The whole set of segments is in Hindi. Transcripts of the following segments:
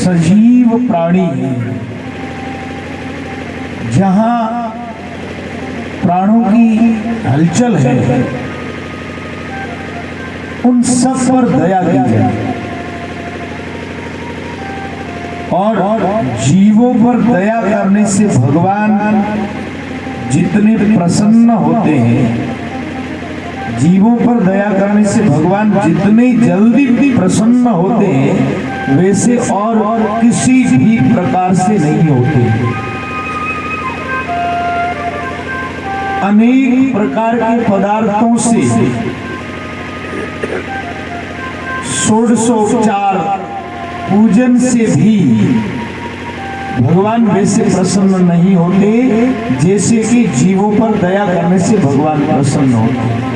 सजीव प्राणी हैं, जहां प्राणों की हलचल है, उन सब पर दया की जाए और जीवों पर दया करने से भगवान जितने प्रसन्न होते हैं, जीवों पर दया करने से भगवान जितने जल्दी प्रसन्न होते हैं, वैसे और किसी भी प्रकार से नहीं होते। अनेक प्रकार के पदार्थों से, षोडशोपचार पूजन से भी भगवान वैसे प्रसन्न नहीं होते जैसे कि जीवों पर दया करने से भगवान प्रसन्न होते हैं।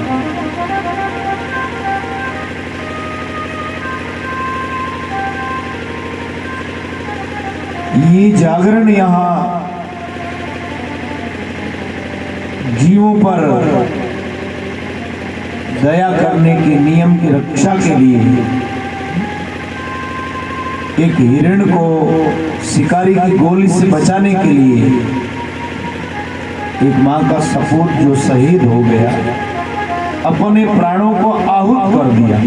ये जागरण यहाँ जीवों पर दया करने के नियम की रक्षा के लिए एक हिरण को शिकारी की गोली से बचाने के लिए एक मां का सपूत जो शहीद हो गया, अपने प्राणों को आहुत कर दिया।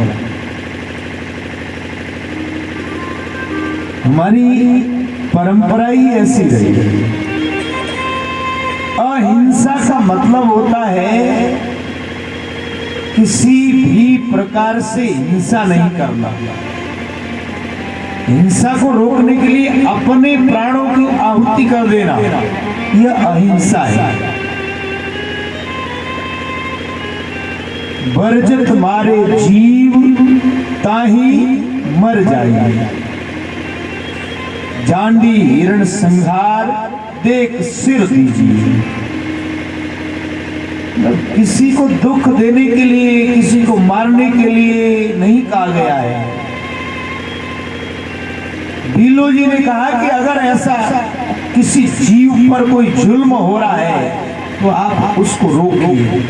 हमारी परंपरा ही ऐसी रही है। अहिंसा का मतलब होता है किसी भी प्रकार से हिंसा नहीं करना। हिंसा को रोकने के लिए अपने प्राणों की आहुति कर देना, यह अहिंसा है। बरजत मारे जीव ताही मर जाएगी, जांडी हिरण संहार देख सिर दीजिए। किसी को दुख देने के लिए, किसी को मारने के लिए नहीं कहा गया है। भीलो जी ने कहा कि अगर ऐसा किसी जीव पर कोई जुल्म हो रहा है तो आप उसको रोकिए।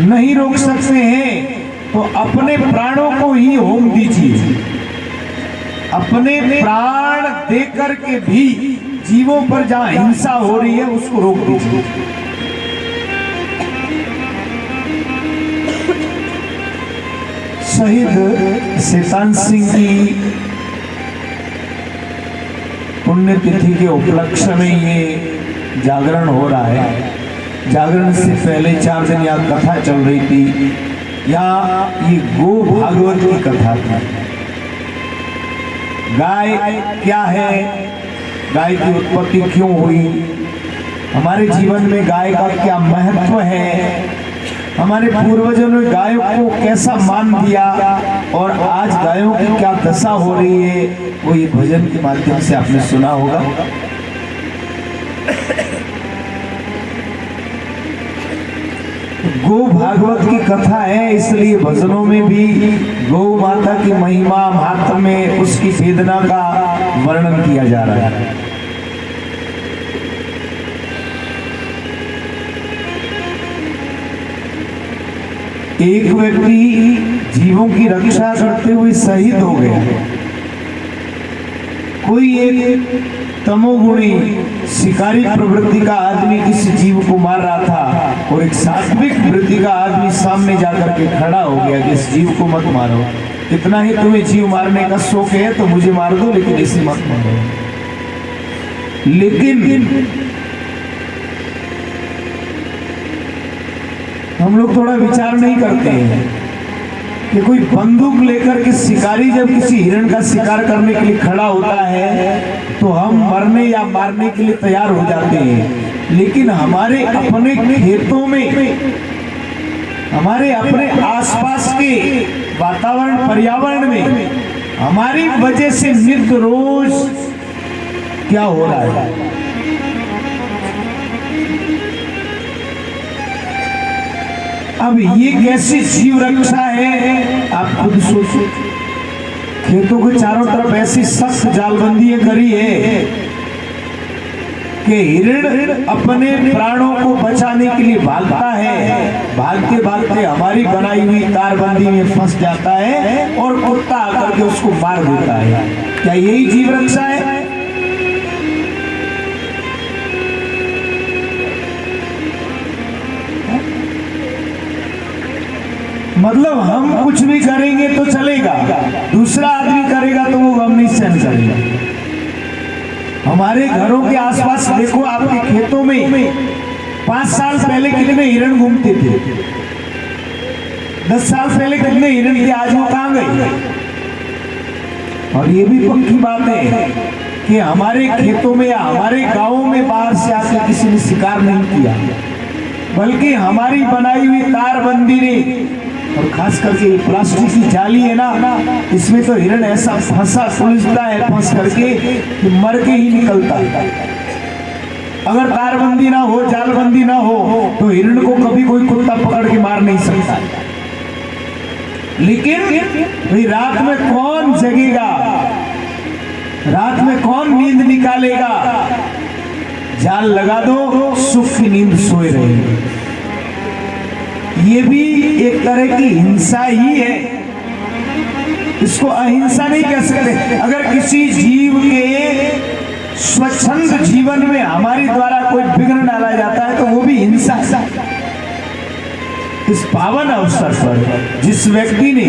नहीं रोक सकते हैं तो अपने प्राणों को ही होम दीजिए। अपने प्राण देकर के भी जीवों पर जहां हिंसा हो रही है उसको रोक दीजिए। शहीद शैतान सिंह की पुण्यतिथि के उपलक्ष्य में ये जागरण हो रहा है। जागरण से पहले 4 दिन यहाँ कथा चल रही थी। यहाँ ये गो भागवत की कथा थी। गाय क्या है, गाय की उत्पत्ति क्यों हुई, हमारे जीवन में गाय का क्या महत्व है, हमारे पूर्वजों ने गायों को कैसा मान दिया और आज गायों की क्या दशा हो रही है, वो ये भजन के माध्यम से आपने सुना होगा। गो भागवत की कथा है, इसलिए भजनों में भी गौ माता की महिमा, महात्म्य, उसकी वेदना का वर्णन किया जा रहा है। एक व्यक्ति जीवों की रक्षा करते हुए शहीद हो गया। कोई एक तमोगुणी शिकारी प्रवृत्ति का आदमी किसी जीव को मार रहा था और एक सात्विक वृत्ति का आदमी सामने जाकर के खड़ा हो गया कि इस जीव को मत मारो, इतना ही तुम्हें जीव मारने का शौक है तो मुझे मार दो, लेकिन इसे मत मारो। लेकिन हम लोग थोड़ा विचार नहीं करते हैं कि कोई बंदूक लेकर के शिकारी जब किसी हिरण का शिकार करने के लिए खड़ा होता है तो हम मरने या मारने के लिए तैयार हो जाते हैं। लेकिन हमारे अपने खेतों में, हमारे अपने आसपास के वातावरण, पर्यावरण में हमारी वजह से नित्य रोज क्या हो रहा है। अब ये कैसी जीव रक्षा है, आप खुद सोचो। खेतों के चारों तरफ ऐसी सख्त जालबंदी करी है कि हिरण अपने प्राणों को बचाने के लिए भागता है, भागते भागते हमारी बनाई हुई तारबंदी में फंस जाता है और कुत्ता आकर के उसको मार देता है। क्या यही जीव रक्षा है? मतलब हम कुछ भी करेंगे तो चलेगा, दूसरा आदमी करेगा तो वो गम नहीं सहन करेगा। हमारे घरों के आसपास देखो, आपके खेतों में 5 साल पहले कितने हिरण घूमते थे, 10 साल पहले कितने हिरण थे, आज वो कहां गए? और ये भी पक्की बात है कि हमारे खेतों में या हमारे गांवों में बाहर से आकर किसी ने शिकार नहीं किया, बल्कि हमारी बनाई हुई तारबंदी ने, और खास करके प्लास्टिक की जाली है ना, इसमें तो हिरण ऐसा फंसा सुलझता है फंस करके कि मर के ही निकलता है। अगर तारबंदी ना हो, जालबंदी ना हो, तो हिरण को कभी कोई कुत्ता पकड़ के मार नहीं सकता। लेकिन भाई रात में कौन जगेगा, रात में कौन नींद निकालेगा? जाल लगा दो, सुख की नींद सोए रहेंगे। ये भी एक तरह की हिंसा ही है, इसको अहिंसा नहीं कह सकते। अगर किसी जीव के स्वच्छंद जीवन में हमारे द्वारा कोई विघ्न डाला जाता है तो वो भी हिंसा है। इस पावन अवसर पर जिस व्यक्ति ने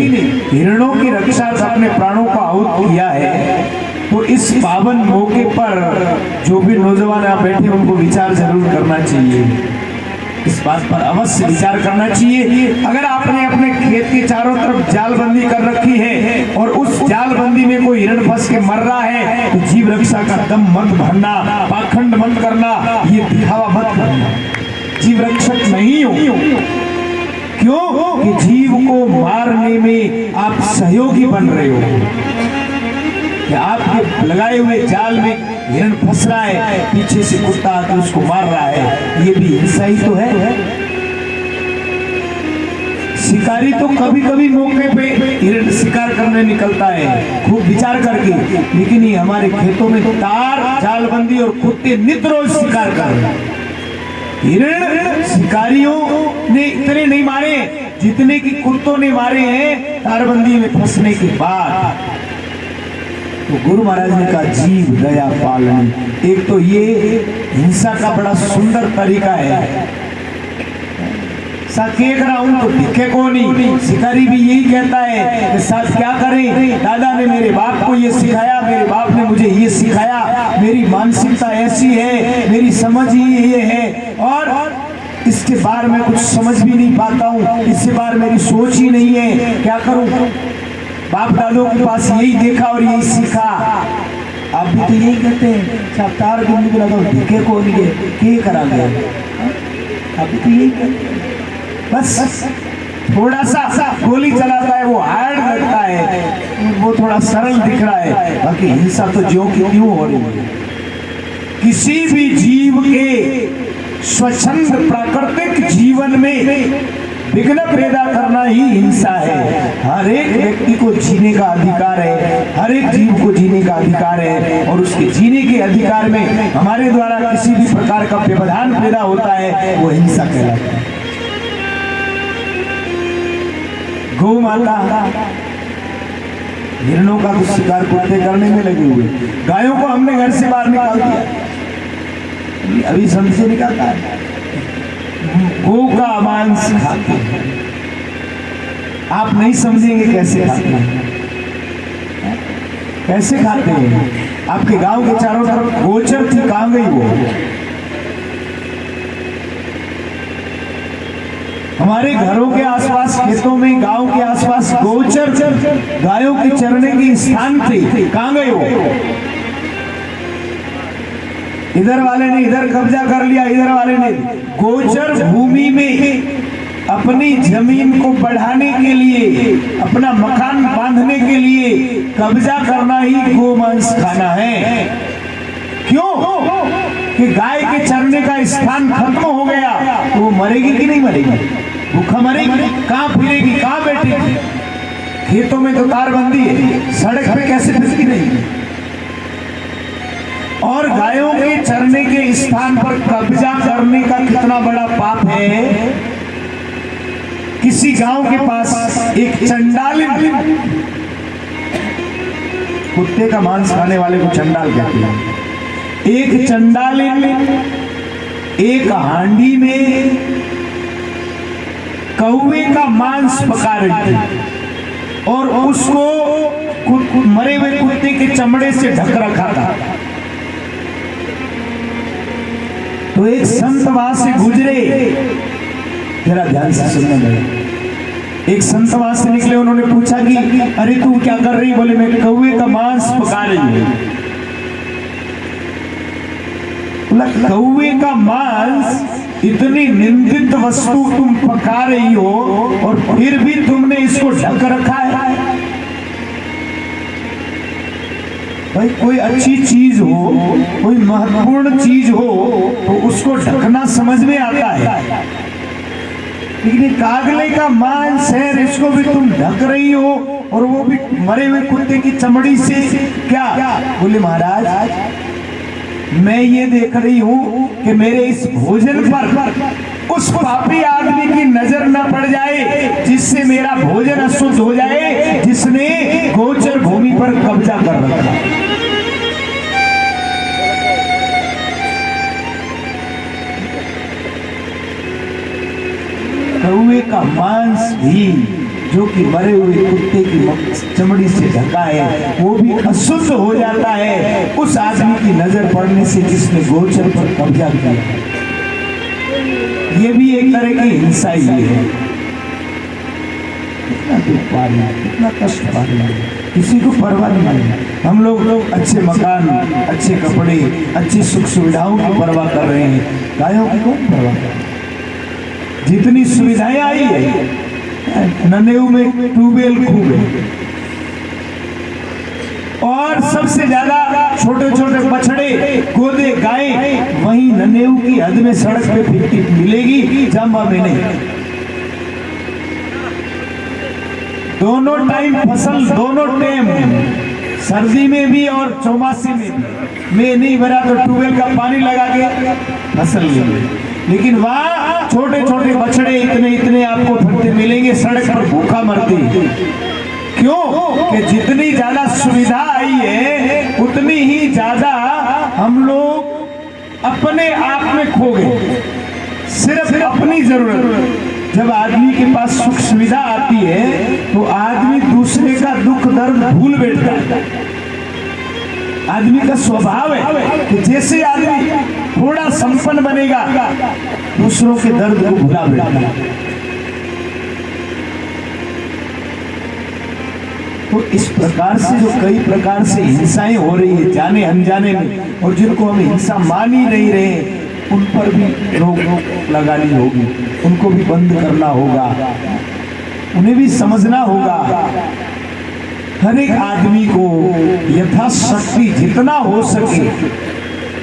हिरणों की रक्षा कर अपने प्राणों को आहुति किया है, तो इस पावन मौके पर जो भी नौजवान यहाँ बैठे उनको विचार जरूर करना चाहिए, इस बात पर अवश्य विचार करना चाहिए। अगर आपने अपने खेत के चारों तरफ जालबंदी कर रखी है और उस जालबंदी में कोई हिरण फंस के मर रहा है, तो जीव रक्षा का दम मत भरना, पाखंड मत करना, ये दिखावा मत करना। जीव रक्षक नहीं हो, क्यों? कि जीव को मारने में आप सहयोगी बन रहे हो, कि आपके लगाए हुए जाल में हिरण फंस रहा है, पीछे से कुत्ता आकर उसको मार रहा है, ये भी हिंसा ही तो है। शिकारी तो कभी कभी मौके पे हिरण शिकार करने निकलता है खूब विचार करके, लेकिन ये हमारे खेतों में तार, जालबंदी और कुत्ते नित रोज शिकार कर रहे हैं। हिरण शिकारियों ने इतने नहीं मारे जितने की कुत्तों ने मारे हैं तारबंदी में फंसने के बाद। तो गुरु महाराज ने कहा जीव दया पालनी, एक तो ये हिंसा का बड़ा सुंदर तरीका है। केक रहा हूं तो दिखे को नहीं, शिकारी भी यही कहता है कि साथ क्या करें, दादा ने मेरे बाप को ये सिखाया, मेरे बाप ने मुझे ये सिखाया, मेरी मानसिकता ऐसी है, मेरी समझ ही ये है, और इसके बारे में कुछ समझ भी नहीं पाता हूँ, इसके बारे मेरी सोच ही नहीं है, क्या करूं? बाप दादों के पास यही देखा और यही सीखा। आप भी तो यही कहते हैं, तार बिंदु को लगाओ दिखे को नहीं, के करा गया, आप भी तो यही कहते हैं। बस थोड़ा सा गोली चलाता है वो हार्ड लगता है, वो थोड़ा सरल दिख रहा है, बाकी हिंसा तो जो की क्यों हो रही है। किसी भी जीव के स्वच्छंद प्राकृतिक जीवन में विघ्न पैदा करना ही हिंसा है। हर एक व्यक्ति को जीने का अधिकार है, हर एक जीव को जीने का अधिकार है, और उसके जीने के अधिकार में हमारे द्वारा किसी भी प्रकार का व्यवधान पैदा होता है वो हिंसा कहलाता है। गौ माता हिरणों का तो शिकार कुत्ते करने में लगे हुए, गायों को हमने घर से बाहर निकाल दिया, अभी संत से निकालता है। गौ का मांस खाते हैं, आप नहीं समझेंगे कैसे खाते हैं, कैसे खाते हैं। आपके गांव के चारों तरफ गोचर थी, कहां गई वो? हमारे घरों के आसपास, खेतों में, गांव के आसपास गोचर गायों के चरने के स्थान थे, कहां गए वो? इधर वाले ने इधर कब्जा कर लिया, इधर वाले ने। गोचर भूमि में अपनी जमीन को बढ़ाने के लिए, अपना मकान बांधने के लिए कब्जा करना ही गोमांस खाना है। क्यों? कि गाय के चरने का स्थान खत्म हो गया तो वो मरेगी कि नहीं मरेगी? भूखा मरेगी, कहां फिरेगी, कहां बैठेगी? खेतों में तो तारबंदी है, सड़क पे कैसे फिरती रहेगी? और गायों के चरने के स्थान पर कब्जा करने का कितना बड़ा पाप है। किसी गांव के पास एक चंडालिन कुत्ते का मांस खाने वाले को चंडाल कहते हैं। एक चंडाल एक हांडी में कौवे का मांस पका रही थी और उसको मरे हुए कुत्ते के चमड़े से ढक रखा था। तो एक संत वहां से गुजरे, जरा ध्यान से सुनना मेरा। एक संत वहां से निकले, उन्होंने पूछा कि अरे तू क्या कर रही? बोले मैं कौवे का मांस पका रही हूं। बोला कौवे का मांस, इतनी निंदित वस्तु तुम पका रही हो और फिर भी तुमने इसको ढक रखा है। भाई कोई अच्छी चीज हो, कोई महत्वपूर्ण चीज हो तो उसको ढकना समझ में आता है, लेकिन कागले का मांस है, इसको भी तुम ढक रही हो और वो भी मरे हुए कुत्ते की चमड़ी से। क्या? बोले महाराज मैं ये देख रही हूं कि मेरे इस भोजन पर उस पापी आदमी की नजर न पड़ जाए जिससे मेरा भोजन अशुद्ध हो जाए, जिसने गोचर भूमि पर कब्जा कर रखा। कौवे का मांस भी जो कि मरे हुए कुत्ते की चमड़ी से ढका है, वो भी अशुद्ध हो जाता है उस आदमी की नजर पड़ने से जिसने गोचर पर कब्जा किया। ये भी एक तरह की हिंसा ही है। कितना दुख पा रहे हैं, कितना कष्ट पा रहे हैं, किसी को परवाह नहीं है। हम लोग अच्छे मकान, अच्छे कपड़े, अच्छी सुख सुविधाओं की परवाह कर रहे हैं, गायों की कौन परवाह कर रहे हैं? जितनी सुविधाएं आई है, ननेऊ में ट्यूबवेल खूब है और सबसे ज्यादा छोटे छोटे बछड़े, गोदे, गाय वहीं ननेऊ की हद में सड़क पे फिरती मिलेगी, जांबा में नहीं। दोनों टाइम फसल, दोनों टाइम, सर्दी में भी और चौमासी में भी। में नहीं भरा तो ट्यूबवेल का पानी लगा के फसल ले, लेकिन वहां छोटे छोटे बछड़े इतने इतने आपको फिरते मिलेंगे, सड़क पर भूखा मरते। क्यों? कि जितनी ज्यादा सुविधा आई है उतनी ही ज्यादा हम लोग अपने आप में खो गए, सिर्फ अपनी जरूरत। जब आदमी के पास सुख सुविधा आती है तो आदमी दूसरे का दुख दर्द भूल बैठता है। आदमी का स्वभाव है कि जैसे आदमी थोड़ा संपन्न बनेगा दूसरों के दर्द को भुला बैठता है। तो इस प्रकार से जो कई प्रकार से हिंसाएं हो रही है जाने अनजाने में, और जिनको हम हिंसा मान ही नहीं रहे उन पर भी रोक लगानी होगी, उनको भी बंद करना होगा, उन्हें भी समझना होगा। हर एक आदमी को यथाशक्ति जितना हो सके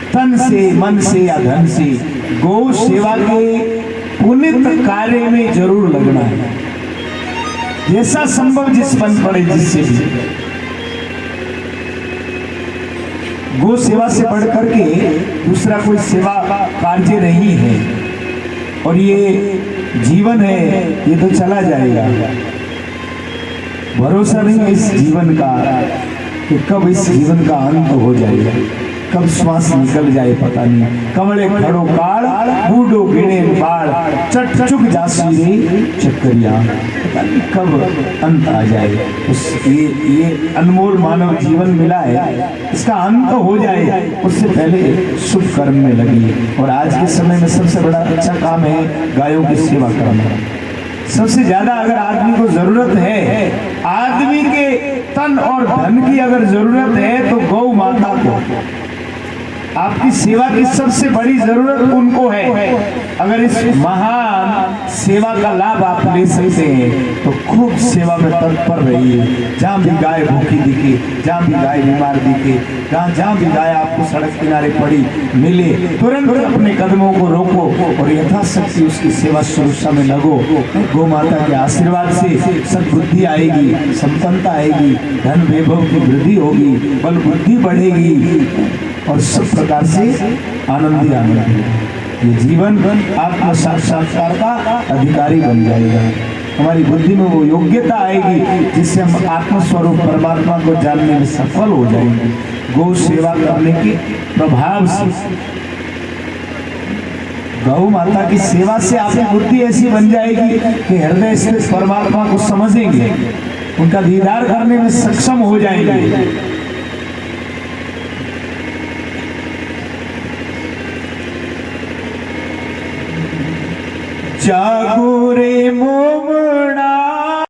तन से, मन से या धन से गौ सेवा के पुनित कार्य में जरूर लगना है, जैसा संभव जिस बन पड़े जिससे भी। गौ सेवा से बढ़ करके दूसरा कोई सेवा कार्य नहीं है, और ये जीवन है, ये तो चला जाएगा। भरोसा नहीं है इस जीवन का कि कब इस जीवन का अंत हो जाएगा, कब श्वास निकल जाए पता नहीं। कमले खड़ो काल बूढ़ो गिणे बाढ़, चट चुक जासी रे चक्करिया, पता नहीं कब अंत आ जाए। ये अनमोल मानव जीवन मिला है, इसका अंत हो जाए उससे पहले शुभ कर्म में लगी। और आज के समय में सबसे बड़ा अच्छा काम है गायों की सेवा करना। सबसे ज्यादा अगर आदमी को जरूरत है, आदमी के तन और धन की अगर जरूरत है तो गौ माता को, आपकी सेवा की सबसे बड़ी जरूरत उनको है। अगर इस महान सेवा का लाभ आप ले सकते हैं तो खूब सेवा में तत्पर रहिए। जहाँ भी गाय भूखी दिखे, जहाँ भी गाय बीमार दिखे, जहाँ भी गाय आपको सड़क किनारे पड़ी मिले, तुरंत अपने कदमों को रोको और यथाशक्ति उसकी सेवा शुश्रूषा में लगो। गौ माता के आशीर्वाद से सद्बुद्धि आएगी, संपन्नता आएगी, धन वैभव की वृद्धि होगी, बल बुद्धि बढ़ेगी और सब प्रकार से आनंद ही आनंद। ये जीवन आत्म साक्षात्कार का अधिकारी बन जाएगा। हमारी बुद्धि में वो योग्यता आएगी जिससे हम आत्मस्वरूप परमात्मा को जानने में सफल हो जाएंगे गौ सेवा करने के प्रभाव से। गौ माता की सेवा से आपकी बुद्धि ऐसी बन जाएगी कि हृदय से परमात्मा को समझेंगे, उनका दीदार करने में सक्षम हो जाएंगे। जागो रे मोमड़ा